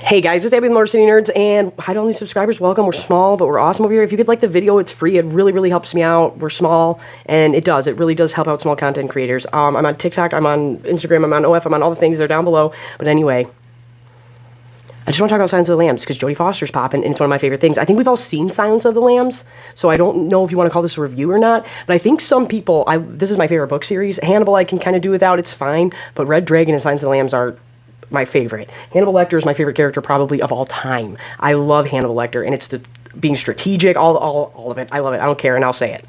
Hey guys, it's Abby with MotorCityNerds, and hi to all these subscribers. Welcome. We're small, but we're awesome over here. If you could like the video, it's free. It really helps me out. We're small, and it really does help out small content creators. I'm on TikTok, I'm on Instagram, I'm on OF, I'm on all the things. They're down below. But anyway, I just want to talk about Silence of the Lambs, because Jodie Foster's popping, and it's one of my favorite things. I think we've all seen Silence of the Lambs, so I don't know if you want to call this a review or not, but I think some people, this is my favorite book series. Hannibal I can kind of do without, it's fine, but Red Dragon and Silence of the Lambs are my favorite. Hannibal Lecter is my favorite character probably of all time. I love Hannibal Lecter, and it's the being strategic, all of it. I love it. I don't care, and I'll say it.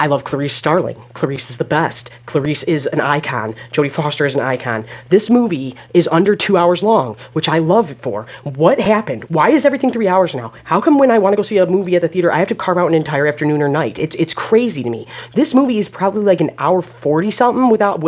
I love Clarice Starling. Clarice is the best. Clarice is an icon. Jodie Foster is an icon. This movie is under 2 hours long, which I love it for. What happened? Why is everything 3 hours now? How come when I want to go see a movie at the theater, I have to carve out an entire afternoon or night? It's crazy to me. This movie is probably like an hour 40 something without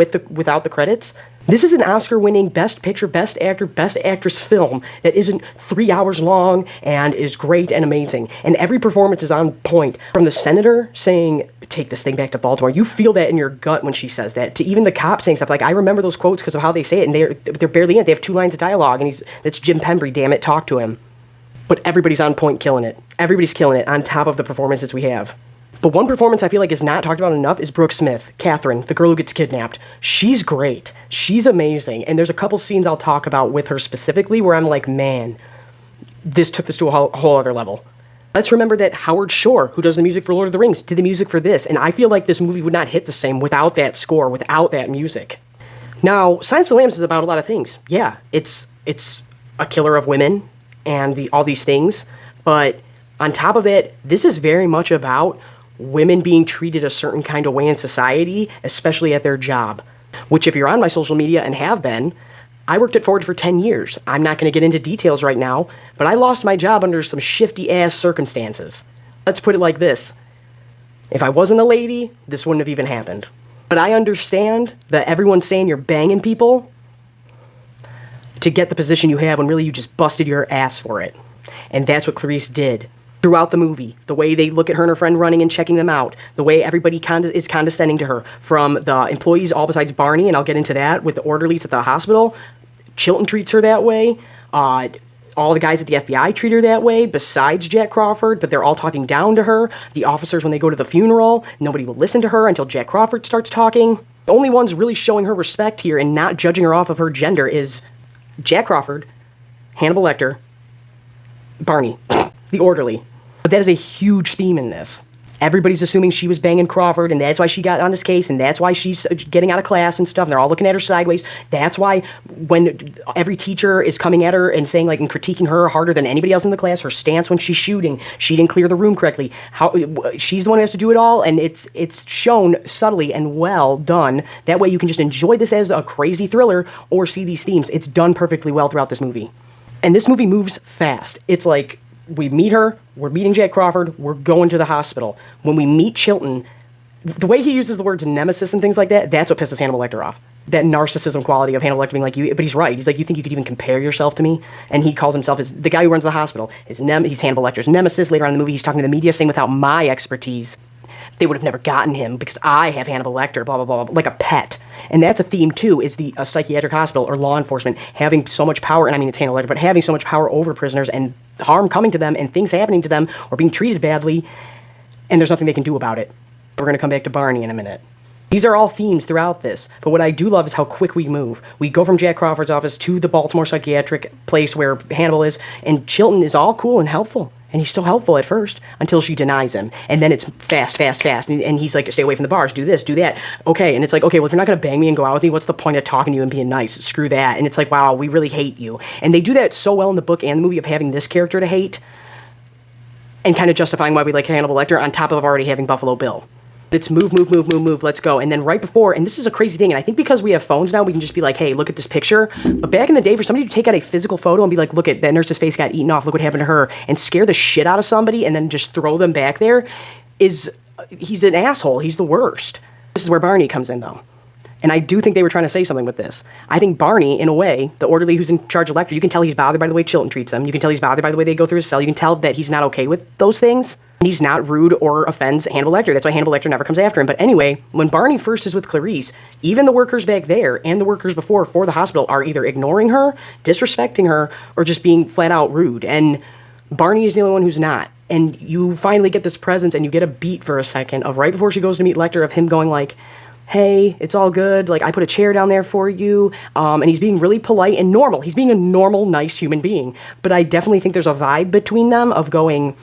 the credits. This is an Oscar-winning Best Picture, Best Actor, Best Actress film that isn't 3 hours long and is great and amazing. And every performance is on point. From the senator saying, "Take this thing back to Baltimore," you feel that in your gut when she says that. To even the cop saying stuff like, I remember those quotes because of how they say it, and they're barely in it. They have 2 lines of dialogue, and that's Jim Pembry, damn it, talk to him. But everybody's on point killing it. Everybody's killing it on top of the performances we have. But one performance I feel like is not talked about enough is Brooke Smith, Catherine, the girl who gets kidnapped. She's great. She's amazing. And there's a couple scenes I'll talk about with her specifically where I'm like, man, this took this to a whole other level. Let's remember that Howard Shore, who does the music for Lord of the Rings, did the music for this. And I feel like this movie would not hit the same without that score, without that music. Now, Silence of the Lambs is about a lot of things. Yeah, it's a killer of women and all these things. But on top of that, this is very much about women being treated a certain kind of way in society, especially at their job. Which, if you're on my social media and have been, I worked at Ford for 10 years. I'm not going to get into details right now, but I lost my job under some shifty-ass circumstances. Let's put it like this. If I wasn't a lady, this wouldn't have even happened. But I understand that everyone's saying you're banging people to get the position you have when really you just busted your ass for it. And that's what Clarice did. Throughout the movie, the way they look at her and her friend running and checking them out, the way everybody is condescending to her, from the employees all besides Barney, and I'll get into that, with the orderlies at the hospital. Chilton treats her that way. All the guys at the FBI treat her that way, besides Jack Crawford, but they're all talking down to her. The officers, when they go to the funeral, nobody will listen to her until Jack Crawford starts talking. The only ones really showing her respect here and not judging her off of her gender is Jack Crawford, Hannibal Lecter, Barney, the orderly. But that is a huge theme in this. Everybody's assuming she was banging Crawford, and that's why she got on this case, and that's why she's getting out of class and stuff, and they're all looking at her sideways. That's why when every teacher is coming at her and saying, like, and critiquing her harder than anybody else in the class, her stance when she's shooting, she didn't clear the room correctly, how she's the one who has to do it all, and it's shown subtly and well done. That way you can just enjoy this as a crazy thriller or see these themes. It's done perfectly well throughout this movie. And this movie moves fast. It's like, we meet her, we're meeting Jack Crawford, we're going to the hospital. When we meet Chilton, the way he uses the words nemesis and things like that, that's what pisses Hannibal Lecter off. That narcissism quality of Hannibal Lecter being like, but he's right. He's like, you think you could even compare yourself to me? And he calls himself as the guy who runs the hospital. He's Hannibal Lecter's nemesis. Later on in the movie, he's talking to the media saying, without my expertise, they would have never gotten him because I have Hannibal Lecter, blah, blah, blah, like a pet. And that's a theme, too, is the psychiatric hospital or law enforcement having so much power, and I mean it's Hannibal Lecter, but having so much power over prisoners and harm coming to them and things happening to them or being treated badly, and there's nothing they can do about it. We're going to come back to Barney in a minute. These are all themes throughout this, but what I do love is how quick we move. We go from Jack Crawford's office to the Baltimore psychiatric place where Hannibal is, and Chilton is all cool and helpful. And he's still helpful at first until she denies him. And then it's fast. And he's like, stay away from the bars, do this, do that. Okay, and it's like, okay, well, if you're not going to bang me and go out with me, what's the point of talking to you and being nice? Screw that. And it's like, wow, we really hate you. And they do that so well in the book and the movie of having this character to hate and kind of justifying why we like Hannibal Lecter on top of already having Buffalo Bill. It's move, let's go. And then right before, and this is a crazy thing, and I think because we have phones now, we can just be like, hey, look at this picture. But back in the day, for somebody to take out a physical photo and be like, look at that nurse's face got eaten off, look what happened to her, and scare the shit out of somebody and then just throw them back there, he's an asshole. He's the worst. This is where Barney comes in, though. And I do think they were trying to say something with this. I think Barney, in a way, the orderly who's in charge of Lecter, you can tell he's bothered by the way Chilton treats him. You can tell he's bothered by the way they go through his cell. You can tell that he's not okay with those things. He's not rude or offends Hannibal Lecter. That's why Hannibal Lecter never comes after him. But anyway, when Barney first is with Clarice, even the workers back there and the workers before for the hospital are either ignoring her, disrespecting her, or just being flat out rude. And Barney is the only one who's not. And you finally get this presence and you get a beat for a second of right before she goes to meet Lecter of him going like, hey, it's all good. Like, I put a chair down there for you. And he's being really polite and normal. He's being a normal, nice human being. But I definitely think there's a vibe between them of going,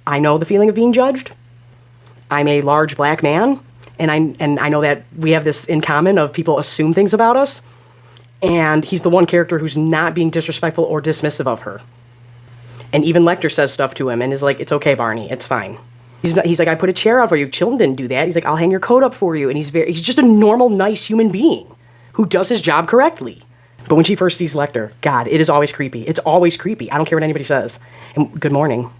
I know the feeling of being judged. I'm a large black man. And I know that we have this in common of people assume things about us. And he's the one character who's not being disrespectful or dismissive of her. And even Lecter says stuff to him and is like, it's okay, Barney, it's fine. He's like, I put a chair out for you. Chilton didn't do that. He's like, I'll hang your coat up for you. And he's just a normal, nice human being who does his job correctly. But when she first sees Lecter, God, it is always creepy. It's always creepy. I don't care what anybody says. And good morning.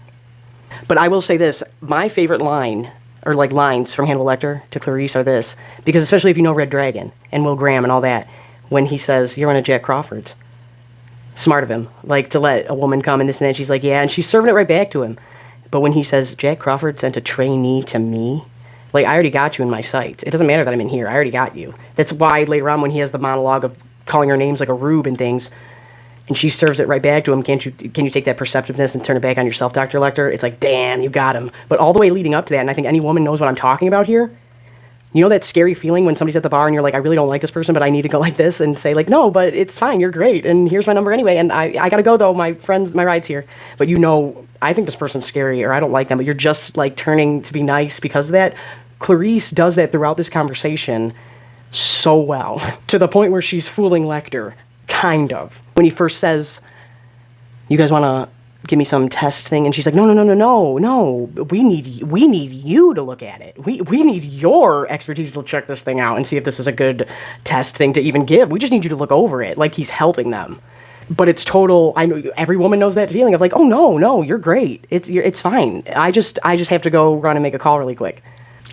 But I will say this, my favorite line, or like lines from Hannibal Lecter to Clarice are this, because especially if you know Red Dragon and Will Graham and all that, when he says, you're one of Jack Crawford's. Smart of him, like, to let a woman come and this and that. She's like, yeah, and she's serving it right back to him. But when he says, Jack Crawford sent a trainee to me, like, I already got you in my sights. It doesn't matter that I'm in here. I already got you. That's why later on when he has the monologue of calling her names like a rube and things, and she serves it right back to him, can you take that perceptiveness and turn it back on yourself, Dr. Lecter? It's like, damn, you got him. But all the way leading up to that, and I think any woman knows what I'm talking about here, you know that scary feeling when somebody's at the bar and you're like, I really don't like this person, but I need to go like this and say like, no, but it's fine, you're great, and here's my number anyway, and I gotta go though, my ride's here. But you know, I think this person's scary, or I don't like them, but you're just like turning to be nice because of that. Clarice does that throughout this conversation so well, to the point where she's fooling Lecter, kind of. When he first says, you guys wanna give me some test thing, and she's like, no, we need you to look at it. We need your expertise to check this thing out and see if this is a good test thing to even give. We just need you to look over it, like he's helping them. But it's total, I know every woman knows that feeling of like, oh no, you're great, it's fine, I just have to go run and make a call really quick.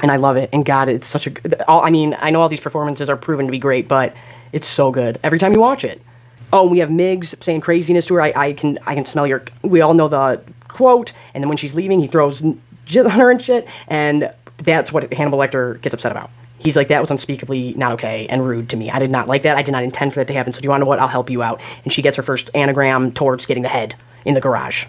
And I love it, and God, it's such I know all these performances are proven to be great, but it's so good every time you watch it. Oh, we have Miggs saying craziness to her. I can smell your... We all know the quote, and then when she's leaving, he throws jizz on her and shit, and that's what Hannibal Lecter gets upset about. He's like, that was unspeakably not okay and rude to me. I did not like that. I did not intend for that to happen, so do you want to know what? I'll help you out. And she gets her first anagram towards getting the head in the garage.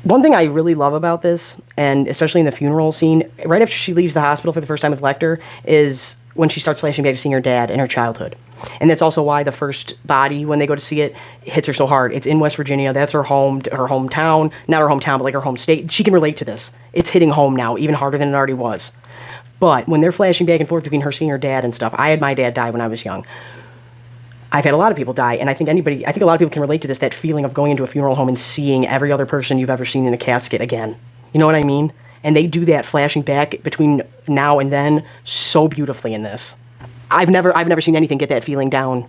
One thing I really love about this, and especially in the funeral scene, right after she leaves the hospital for the first time with Lecter, is when she starts flashing back to seeing her dad in her childhood. And that's also why the first body, when they go to see it, hits her so hard. It's in West Virginia. That's her home, her hometown. Not her hometown, but like her home state. She can relate to this. It's hitting home now, even harder than it already was. But when they're flashing back and forth between her seeing her dad and stuff, I had my dad die when I was young. I've had a lot of people die, and I think a lot of people can relate to this, that feeling of going into a funeral home and seeing every other person you've ever seen in a casket again. You know what I mean? And they do that flashing back between now and then so beautifully in this. I've never seen anything get that feeling down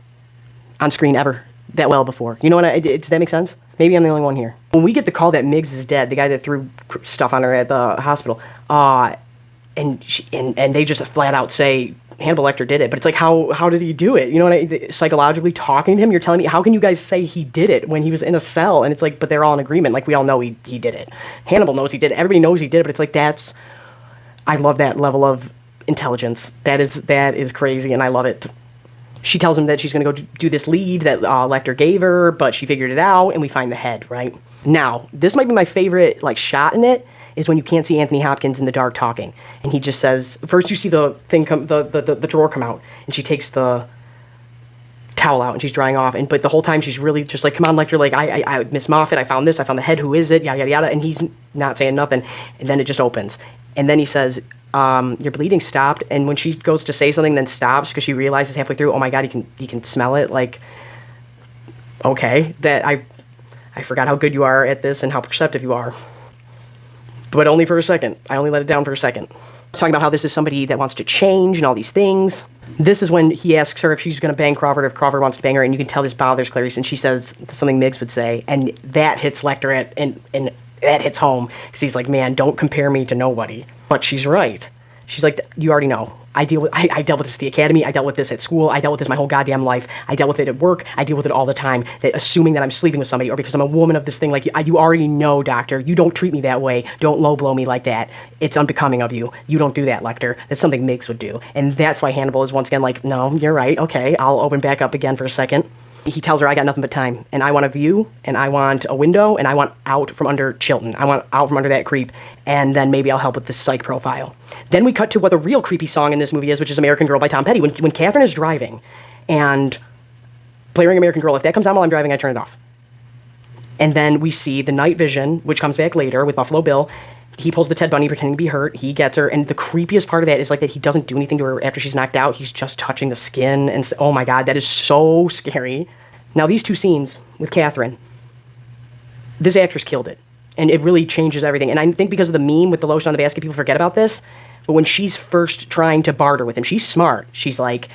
on screen ever that well before. You know what? Does that make sense? Maybe I'm the only one here. When we get the call that Miggs is dead, the guy that threw stuff on her at the hospital, and they just flat out say Hannibal Lecter did it, but it's like, how did he do it? You know, psychologically talking to him, you're telling me, how can you guys say he did it when he was in a cell? And it's like, but they're all in agreement. Like, we all know he did it. Hannibal knows he did it. Everybody knows he did it, but it's like, I love that level of intelligence. That is crazy, and I love it. She tells him that she's going to go do this lead that Lecter gave her, but she figured it out, and we find the head, right? Now, this might be my favorite shot in it, is when you can't see Anthony Hopkins in the dark talking. And he just says, first you see the thing the drawer come out, and she takes the towel out and she's drying off, but the whole time she's really just like, come on, Lecter, like, I Miss Moffat, I found this, I found the head, who is it, yada yada yada, and he's not saying nothing, and then it just opens, and then he says, your bleeding stopped, and when she goes to say something, then stops because she realizes halfway through, oh my God, he can smell it, like, okay, that I forgot how good you are at this and how perceptive you are. But only for a second. I only let it down for a second. Talking about how this is somebody that wants to change and all these things. This is when he asks her if she's going to bang Crawford, if Crawford wants to bang her, and you can tell this bothers Clarice, and she says something Miggs would say, and that hits Lecter and that hits home, because he's like, man, don't compare me to nobody. But she's right. She's like, you already know. I dealt with this at the academy. I dealt with this at school. I dealt with this my whole goddamn life. I dealt with it at work. I deal with it all the time. That assuming that I'm sleeping with somebody or because I'm a woman of this thing, like, you already know, doctor. You don't treat me that way. Don't low blow me like that. It's unbecoming of you. You don't do that, Lecter. That's something Miggs would do. And that's why Hannibal is once again like, no, you're right. Okay, I'll open back up again for a second. He tells her, I got nothing but time, and I want a view, and I want a window, and I want out from under Chilton. I want out from under that creep, and then maybe I'll help with this psych profile. Then we cut to what the real creepy song in this movie is, which is American Girl by Tom Petty. When Catherine is driving and blaring American Girl, if that comes on while I'm driving, I turn it off. And then we see the night vision, which comes back later with Buffalo Bill. He pulls the Ted Bundy pretending to be hurt. He gets her. And the creepiest part of that is like that he doesn't do anything to her after she's knocked out. He's just touching the skin. And oh my God, that is so scary. Now these two scenes with Catherine, this actress killed it. And it really changes everything. And I think because of the meme with the lotion on the basket, people forget about this. But when she's first trying to barter with him, she's smart. She's like,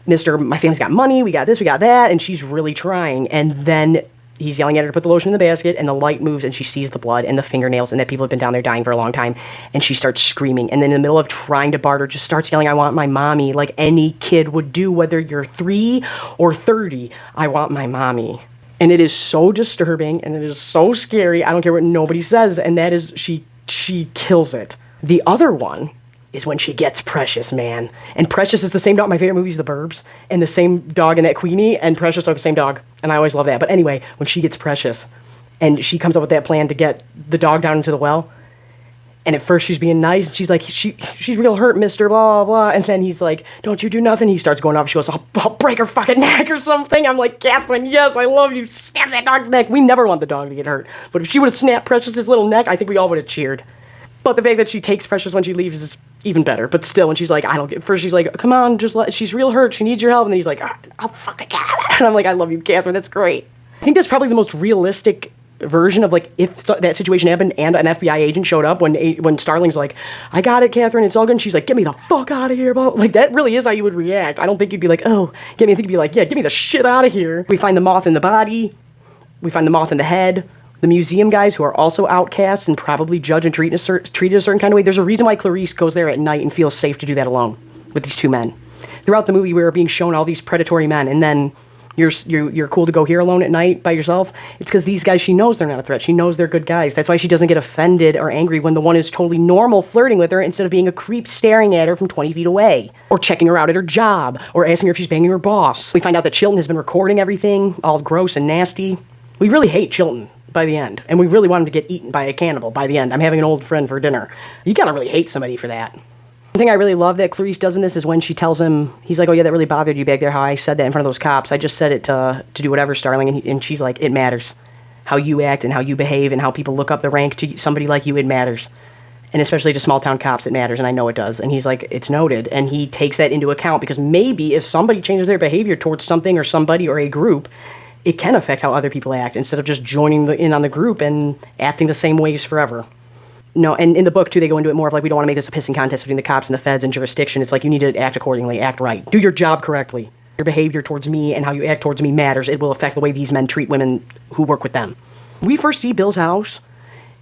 Mister, my family's got money. We got this, we got that. And she's really trying. And then he's yelling at her to put the lotion in the basket, and the light moves, and she sees the blood and the fingernails, and that people have been down there dying for a long time, and she starts screaming. And then in the middle of trying to barter, just starts yelling, I want my mommy, like any kid would do, whether you're 3 or 30, I want my mommy. And it is so disturbing, and it is so scary, I don't care what nobody says, and that is, she kills it. The other one is when she gets Precious, man. And Precious is the same dog. My favorite movie is The Burbs. And the same dog in that Queenie and Precious are the same dog. And I always love that. But anyway, when she gets Precious, and she comes up with that plan to get the dog down into the well, and at first she's being nice, and she's like, she's real hurt, mister, blah, blah. And then he's like, don't you do nothing. He starts going off. She goes, I'll break her fucking neck or something. I'm like, Catherine, yes, I love you. Snap that dog's neck. We never want the dog to get hurt. But if she would have snapped Precious's little neck, I think we all would have cheered. But the fact that she takes Precious when she leaves is even better. But still, when she's like, I don't get... First, she's like, come on, she's real hurt. She needs your help. And then he's like, I'll fucking get it. And I'm like, I love you, Catherine. That's great. I think that's probably the most realistic version of, like, if that situation happened and an FBI agent showed up when Starling's like, I got it, Catherine. It's all good. And she's like, get me the fuck out of here. Like, that really is how you would react. I don't think you'd be like, oh, get me. I think you'd be like, yeah, get me the shit out of here. We find the moth in the body. We find the moth in the head. The museum guys who are also outcasts and probably judged and treated a certain kind of way. There's a reason why Clarice goes there at night and feels safe to do that alone with these two men. Throughout the movie, we were being shown all these predatory men, and then you're cool to go here alone at night by yourself. It's because these guys, she knows they're not a threat. She knows they're good guys. That's why she doesn't get offended or angry when the one is totally normal flirting with her instead of being a creep staring at her from 20 feet away, or checking her out at her job, or asking her if she's banging her boss. We find out that Chilton has been recording everything, all gross and nasty. We really hate Chilton by the end, and we really want him to get eaten by a cannibal by the end. I'm having an old friend for dinner. You gotta really hate somebody for that. One thing I really love that Clarice does in this is when she tells him, he's like, oh yeah, that really bothered you back there, how I said that in front of those cops. I just said it to do whatever, Starling. And she's like, it matters. How you act and how you behave and how people look up the rank to somebody like you, it matters. And especially to small town cops, it matters, and I know it does. And he's like, it's noted. And he takes that into account because maybe if somebody changes their behavior towards something or somebody or a group, it can affect how other people act instead of just joining in on the group and acting the same ways forever. No, and in the book, too, they go into it more of like, we don't want to make this a pissing contest between the cops and the feds and jurisdiction. It's like, you need to act accordingly, act right. Do your job correctly. Your behavior towards me and how you act towards me matters. It will affect the way these men treat women who work with them. We first see Bill's house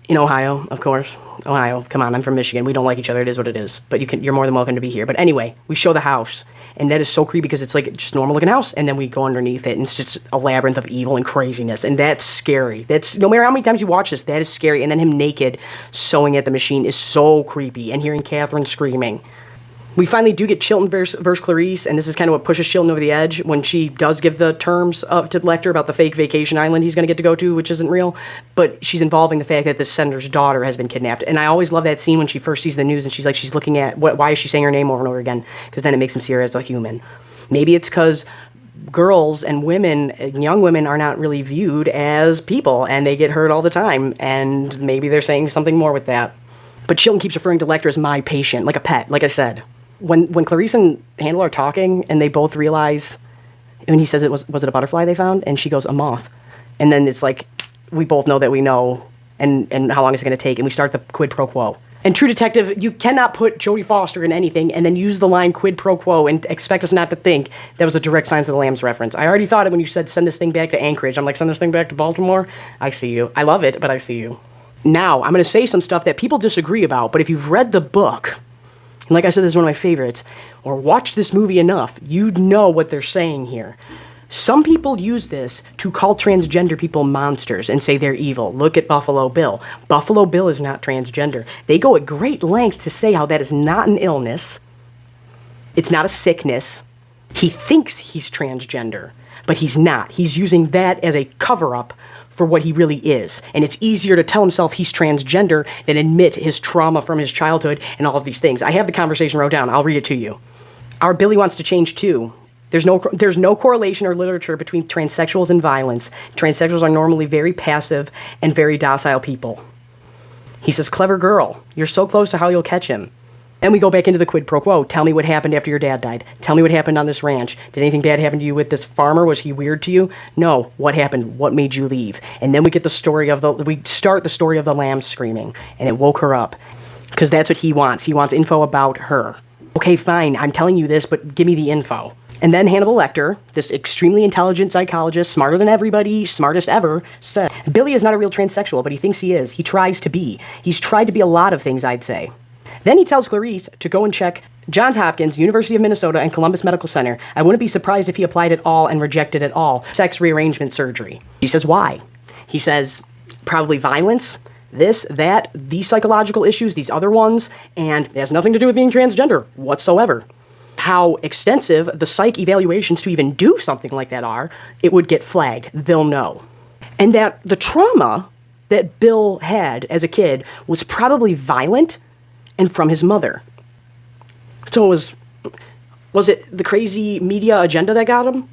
in Ohio, of course. Ohio, come on, I'm from Michigan. We don't like each other. It is what it is. But you're more than welcome to be here. But anyway, we show the house. And that is so creepy because it's like just a normal looking house. And then we go underneath it and it's just a labyrinth of evil and craziness. And that's scary. That's, no matter how many times you watch this, that is scary. And then him naked sewing at the machine is so creepy. And hearing Catherine screaming. We finally do get Chilton versus Clarice, and this is kind of what pushes Chilton over the edge when she does give the terms up to Lecter about the fake vacation island he's going to get to go to, which isn't real, but she's involving the fact that the senator's daughter has been kidnapped. And I always love that scene when she first sees the news and she's like, she's looking at, why is she saying her name over and over again? Because then it makes him see her as a human. Maybe it's because girls and women, young women, are not really viewed as people, and they get hurt all the time, and maybe they're saying something more with that. But Chilton keeps referring to Lecter as my patient, like a pet, like I said. When Clarice and Hannibal are talking and they both realize, when he says was it a butterfly they found? And she goes, a moth. And then it's like, we both know that we know, and how long is it going to take? And we start the quid pro quo. And True Detective, you cannot put Jodie Foster in anything and then use the line quid pro quo and expect us not to think that was a direct Silence of the Lambs reference. I already thought it when you said send this thing back to Anchorage. I'm like, send this thing back to Baltimore? I see you. I love it, but I see you. Now, I'm going to say some stuff that people disagree about, but if you've read the book, And like I said, this is one of my favorites. Or watch this movie enough, you'd know what they're saying here. Some people use this to call transgender people monsters and say they're evil. Look at Buffalo Bill. Buffalo Bill is not transgender. They go at great length to say how that is not an illness. It's not a sickness. He thinks he's transgender, but he's not. He's using that as a cover-up for what he really is. And it's easier to tell himself he's transgender than admit his trauma from his childhood and all of these things. I have the conversation wrote down. I'll read it to you. Our Billy wants to change too. There's no correlation or literature between transsexuals and violence. Transsexuals are normally very passive and very docile people. He says, clever girl. You're so close to how you'll catch him. And we go back into the quid pro quo. Tell me what happened after your dad died. Tell me what happened on this ranch. Did anything bad happen to you with this farmer? Was he weird to you? No. What happened? What made you leave? And then we get we start the story of the lamb screaming. And it woke her up. Because that's what he wants. He wants info about her. Okay, fine. I'm telling you this, but give me the info. And then Hannibal Lecter, this extremely intelligent psychologist, smarter than everybody, smartest ever, said, Billy is not a real transsexual, but he thinks he is. He tries to be. He's tried to be a lot of things, I'd say. Then he tells Clarice to go and check Johns Hopkins, University of Minnesota, and Columbus Medical Center. I wouldn't be surprised if he applied at all and rejected at all sex rearrangement surgery. He says, why? He says, probably violence, this, that, these psychological issues, these other ones, and it has nothing to do with being transgender whatsoever. How extensive the psych evaluations to even do something like that are, it would get flagged. They'll know. And that the trauma that Bill had as a kid was probably violent and from his mother. So was it the crazy media agenda that got him?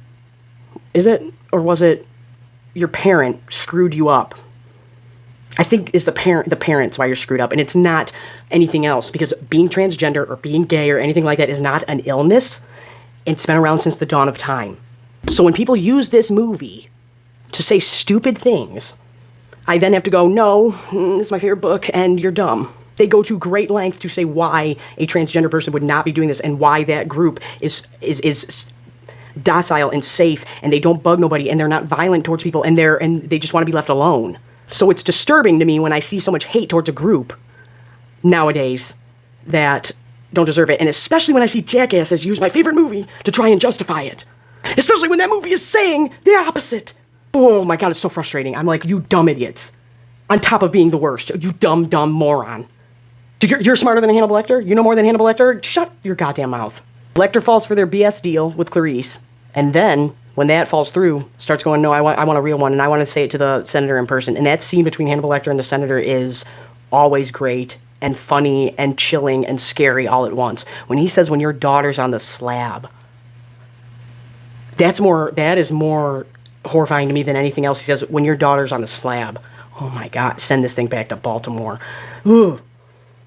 Is it? Or was it your parent screwed you up? I think is the parents why you're screwed up, and it's not anything else, because being transgender or being gay or anything like that is not an illness. It's been around since the dawn of time. So when people use this movie to say stupid things, I then have to go, no, this is my favorite book, and you're dumb. They go to great length to say why a transgender person would not be doing this and why that group is docile and safe, and they don't bug nobody, and they're not violent towards people, and they just want to be left alone. So it's disturbing to me when I see so much hate towards a group nowadays that don't deserve it. And especially when I see jackasses use my favorite movie to try and justify it. Especially when that movie is saying the opposite. Oh my God, it's so frustrating. I'm like, you dumb idiots. On top of being the worst. You dumb moron. You're smarter than Hannibal Lecter? You know more than Hannibal Lecter? Shut your goddamn mouth. Lecter falls for their BS deal with Clarice. And then when that falls through, starts going, no, I want a real one, and I want to say it to the senator in person. And that scene between Hannibal Lecter and the senator is always great and funny and chilling and scary all at once. When he says, when your daughter's on the slab, that is more horrifying to me than anything else. He says, when your daughter's on the slab. Oh my God, send this thing back to Baltimore. Ooh.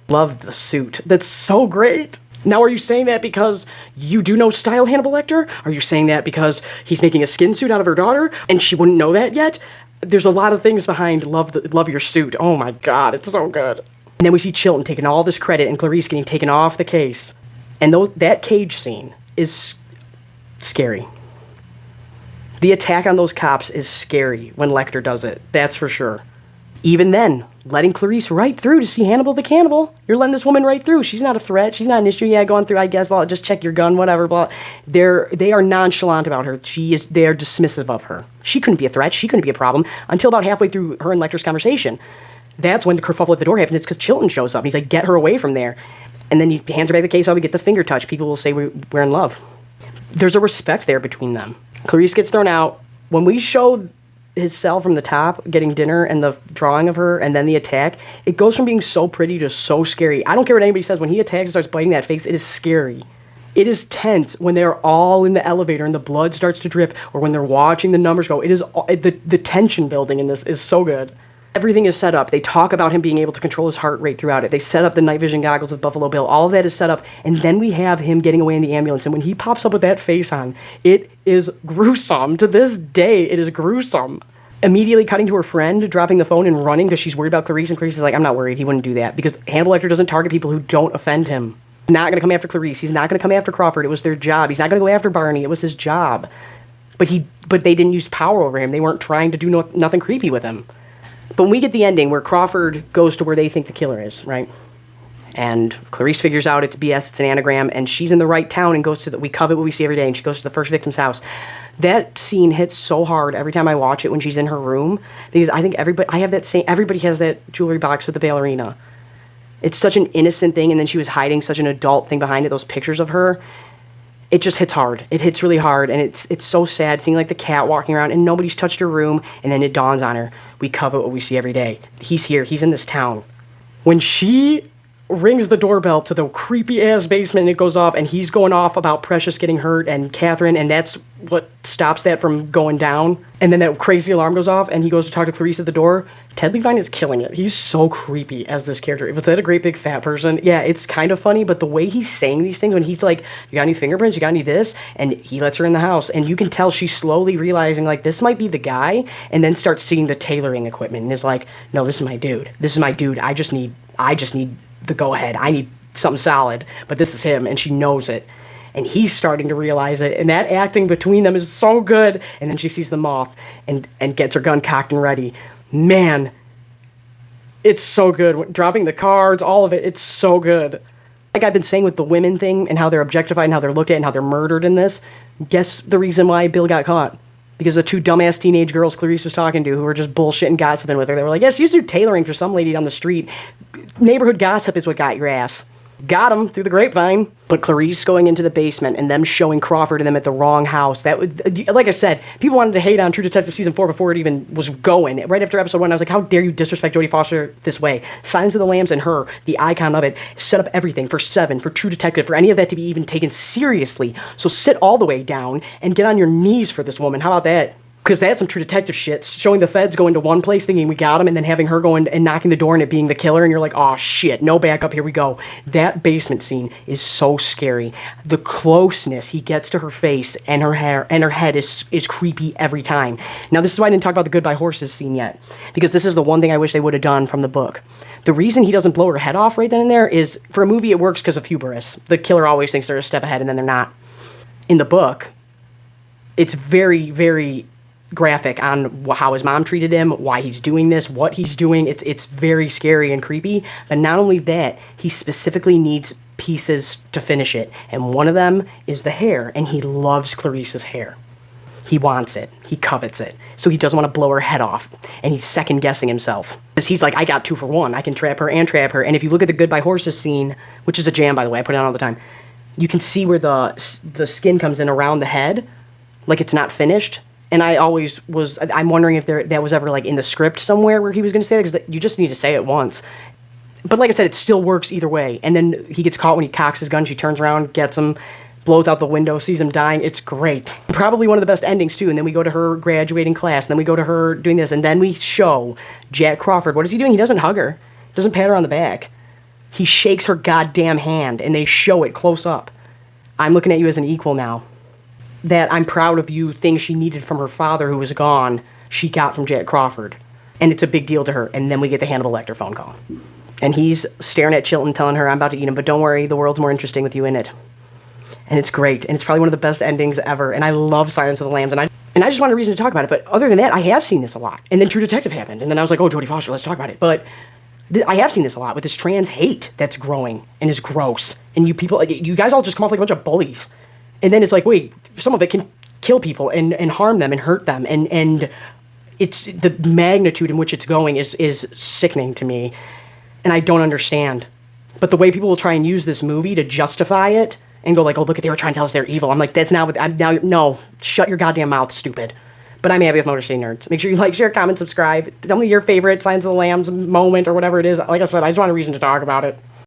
Love the suit. That's so great. Now, are you saying that because you do know style Hannibal Lecter? Are you saying that because he's making a skin suit out of her daughter and she wouldn't know that yet? There's a lot of things behind love your suit. Oh my God, it's so good. And then we see Chilton taking all this credit and Clarice getting taken off the case. And that cage scene is scary. The attack on those cops is scary when Lecter does it. That's for sure. Even then, letting Clarice right through to see Hannibal the cannibal. You're letting this woman right through. She's not a threat. She's not an issue. Yeah, going through, I guess, well, just check your gun, whatever, blah. They are nonchalant about her. They're dismissive of her. She couldn't be a threat. She couldn't be a problem until about halfway through her and Lecter's conversation. That's when the kerfuffle at the door happens. It's because Chilton shows up. And he's like, get her away from there. And then he hands her back the case while we get the finger touch. People will say we're in love. There's a respect there between them. Clarice gets thrown out. When we show his cell from the top, getting dinner and the drawing of her and then the attack, it goes from being so pretty to so scary. I don't care what anybody says. When he attacks and starts biting that face, it is scary. It is tense when they're all in the elevator and the blood starts to drip, or when they're watching the numbers go. It is the tension building in this is so good. Everything is set up. They talk about him being able to control his heart rate throughout it. They set up the night vision goggles with Buffalo Bill. All of that is set up. And then we have him getting away in the ambulance. And when he pops up with that face on, it is gruesome. To this day, it is gruesome. Immediately cutting to her friend, dropping the phone and running because she's worried about Clarice. And Clarice is like, I'm not worried. He wouldn't do that. Because Hannibal Lecter doesn't target people who don't offend him. He's not going to come after Clarice. He's not going to come after Crawford. It was their job. He's not going to go after Barney. It was his job. But they didn't use power over him. They weren't trying to do nothing creepy with him. But when we get the ending where Crawford goes to where they think the killer is, right? And Clarice figures out it's BS, it's an anagram, and she's in the right town and goes to we covet what we see every day, and she goes to the first victim's house. That scene hits so hard every time I watch it when she's in her room, because I think everybody has that jewelry box with the ballerina. It's such an innocent thing, and then she was hiding such an adult thing behind it, those pictures of her. It just hits hard. It hits really hard, and it's so sad seeing like the cat walking around and nobody's touched her room, and then it dawns on her, we covet what we see every day. He's here. He's in this town. When she rings the doorbell to the creepy-ass basement and it goes off, and he's going off about Precious getting hurt and Catherine, and that's what stops that from going down. And then that crazy alarm goes off, and he goes to talk to Clarice at the door. Ted Levine is killing it. He's so creepy as this character. Was that a great big fat person? Yeah, it's kind of funny, but the way he's saying these things, when he's like, you got any fingerprints? You got any this? And he lets her in the house, and you can tell she's slowly realizing, like, this might be the guy, and then starts seeing the tailoring equipment, and is like, no, this is my dude. This is my dude. I just need the go-ahead. I need something solid, but this is him, and she knows it. And he's starting to realize it, and that acting between them is so good. And then she sees the moth and gets her gun cocked and ready. Man, it's so good. Dropping the cards, all of it, it's so good. Like I've been saying with the women thing and how they're objectified and how they're looked at and how they're murdered in this, guess the reason why Bill got caught? Because the two dumbass teenage girls Clarice was talking to who were just bullshitting, gossiping with her. They were like, yes, you used to do tailoring for some lady down the street. Neighborhood gossip is what got your ass. Got him through the grapevine. But Clarice going into the basement and them showing Crawford and them at the wrong house. That would, like I said, people wanted to hate on True Detective Season 4 before it even was going. Right after Episode 1, I was like, how dare you disrespect Jodie Foster this way? Silence of the Lambs and her, the icon of it, set up everything for Seven, for True Detective, for any of that to be even taken seriously. So sit all the way down and get on your knees for this woman. How about that? Because that's some True Detective shit. Showing the feds going to one place thinking we got him, and then having her going and knocking the door and it being the killer, and you're like, oh shit, no backup, here we go. That basement scene is so scary. The closeness he gets to her face and her hair and her head is creepy every time. Now, this is why I didn't talk about the Goodbye Horses scene yet, because this is the one thing I wish they would have done from the book. The reason he doesn't blow her head off right then and there is, for a movie, it works because of hubris. The killer always thinks they're a step ahead, and then they're not. In the book, it's very, very graphic on how his mom treated him, why he's doing this, what he's doing. It's very scary and creepy. But not only that, he specifically needs pieces to finish it. And one of them is the hair. And he loves Clarice's hair. He wants it. He covets it. So he doesn't want to blow her head off. And he's second guessing himself. Because he's like, I got 2 for 1. I can trap her and trap her. And if you look at the Goodbye Horses scene, which is a jam, by the way, I put it on all the time, you can see where the skin comes in around the head, like it's not finished. And I'm wondering if that was ever like in the script somewhere where he was going to say that, because you just need to say it once. But like I said, it still works either way. And then he gets caught when he cocks his gun. She turns around, gets him, blows out the window, sees him dying. It's great. Probably one of the best endings too. And then we go to her graduating class, and then we go to her doing this, and then we show Jack Crawford. What is he doing? He doesn't hug her. Doesn't pat her on the back. He shakes her goddamn hand, and they show it close up. I'm looking at you as an equal now. That I'm proud of you, things she needed from her father who was gone, she got from Jack Crawford. And it's a big deal to her. And then we get the Hannibal Lecter phone call. And he's staring at Chilton, telling her, I'm about to eat him, but don't worry, the world's more interesting with you in it. And it's great. And it's probably one of the best endings ever. And I love Silence of the Lambs. And I just wanted a reason to talk about it. But other than that, I have seen this a lot. And then True Detective happened. And then I was like, oh, Jodie Foster, let's talk about it. But I have seen this a lot with this trans hate that's growing and is gross. And you guys all just come off like a bunch of bullies. And then it's like, wait, some of it can kill people and harm them and hurt them. And it's the magnitude in which it's going is sickening to me. And I don't understand. But the way people will try and use this movie to justify it and go like, oh, look, they were trying to tell us they're evil. I'm like, that's not what, no, shut your goddamn mouth, stupid. But I'm Abby with MotorCityNerds. Make sure you like, share, comment, subscribe. Tell me your favorite Silence of the Lambs moment or whatever it is. Like I said, I just want a reason to talk about it.